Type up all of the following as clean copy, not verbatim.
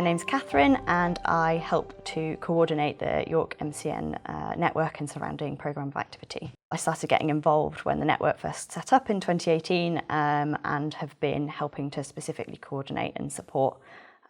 My name's Catherine and I help to coordinate the York MCN network and surrounding programme of activity. I started getting involved when the network first set up in 2018 and have been helping to specifically coordinate and support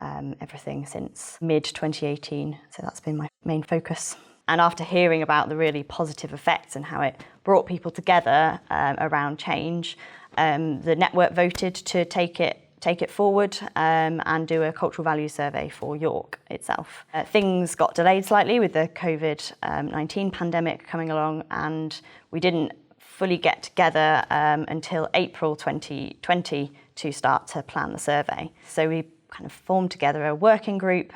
everything since mid-2018, so that's been my main focus. And after hearing about the really positive effects and how it brought people together around change, the network voted to take it forward and do a cultural values survey for York itself. Things got delayed slightly with the COVID-19 pandemic coming along, and we didn't fully get together until April 2020 to start to plan the survey. So we kind of formed together a working group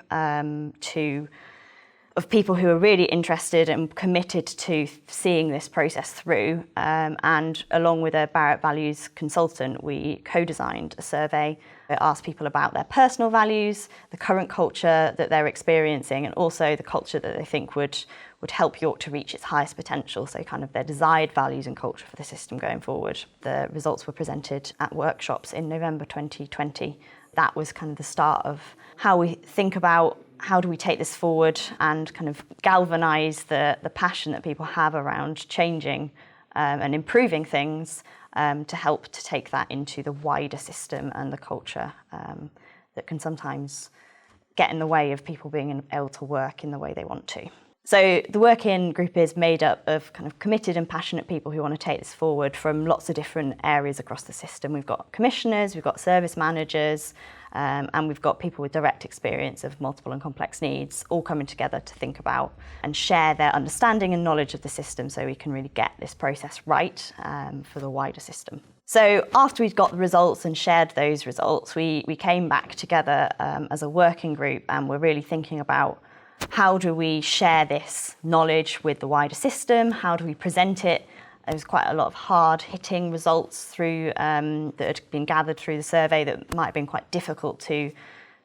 of people who are really interested and committed to seeing this process through, and along with a Barrett Values consultant, we co-designed a survey that asked people about their personal values, the current culture that they're experiencing, and also the culture that they think would help York to reach its highest potential, so kind of their desired values and culture for the system going forward. The results were presented at workshops in November 2020. That was kind of the start of how we think about how do we take this forward and kind of galvanise the passion that people have around changing and improving things to help to take that into the wider system and the culture that can sometimes get in the way of people being able to work in the way they want to. So the working group is made up of kind of committed and passionate people who want to take this forward from lots of different areas across the system. We've got commissioners, we've got service managers, and we've got people with direct experience of multiple and complex needs, all coming together to think about and share their understanding and knowledge of the system so we can really get this process right for the wider system. So after we'd got the results and shared those results, we came back together as a working group, and we're really thinking about how do we share this knowledge with the wider system? How do we present it? There was quite a lot of hard-hitting results through that had been gathered through the survey that might have been quite difficult to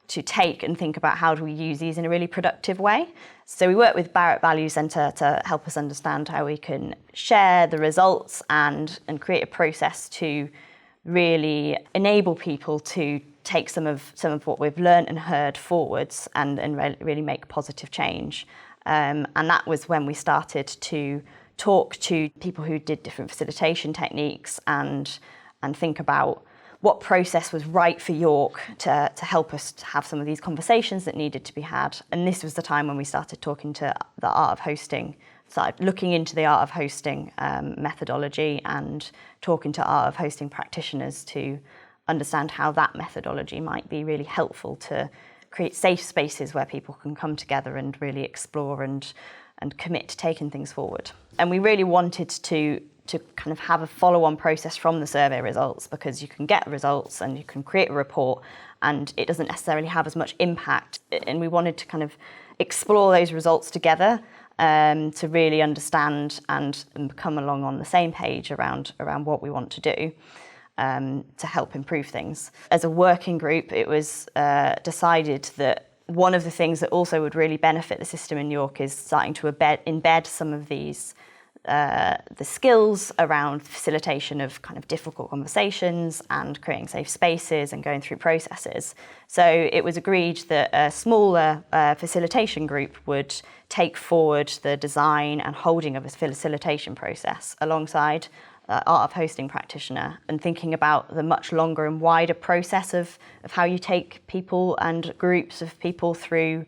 take and think about how do we use these in a really productive way. So we worked with Barrett Values Centre to help us understand how we can share the results and create a process to really enable people to take some of what we've learned and heard forwards and really make positive change. And that was when we started to talk to people who did different facilitation techniques and think about what process was right for York to help us to have some of these conversations that needed to be had. And this was the time when we started talking to the art of hosting, started looking into the art of hosting methodology and talking to art of hosting practitioners to understand how that methodology might be really helpful to create safe spaces where people can come together and really explore and commit to taking things forward. And we really wanted to kind of have a follow-on process from the survey results, because you can get results and you can create a report and it doesn't necessarily have as much impact. And we wanted to kind of explore those results together to really understand and come along on the same page around what we want to do. To help improve things. As a working group, it was decided that one of the things that also would really benefit the system in York is starting to embed some of these the skills around facilitation of kind of difficult conversations and creating safe spaces and going through processes. So it was agreed that a smaller facilitation group would take forward the design and holding of a facilitation process alongside art of hosting practitioner, and thinking about the much longer and wider process of how you take people and groups of people through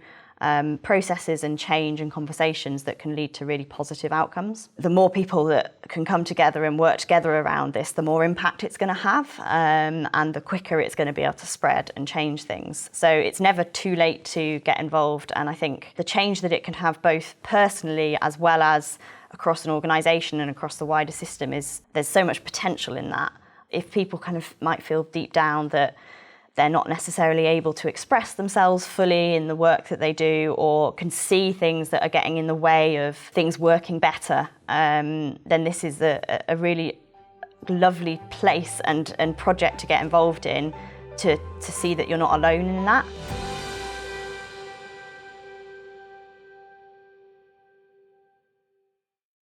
processes and change and conversations that can lead to really positive outcomes. The more people that can come together and work together around this, the more impact it's going to have, and the quicker it's going to be able to spread and change things. So it's never too late to get involved, and I think the change that it can have both personally as well as across an organisation and across the wider system there's so much potential in that. If people kind of might feel deep down that they're not necessarily able to express themselves fully in the work that they do, or can see things that are getting in the way of things working better, then this is a really lovely place and project to get involved in to see that you're not alone in that.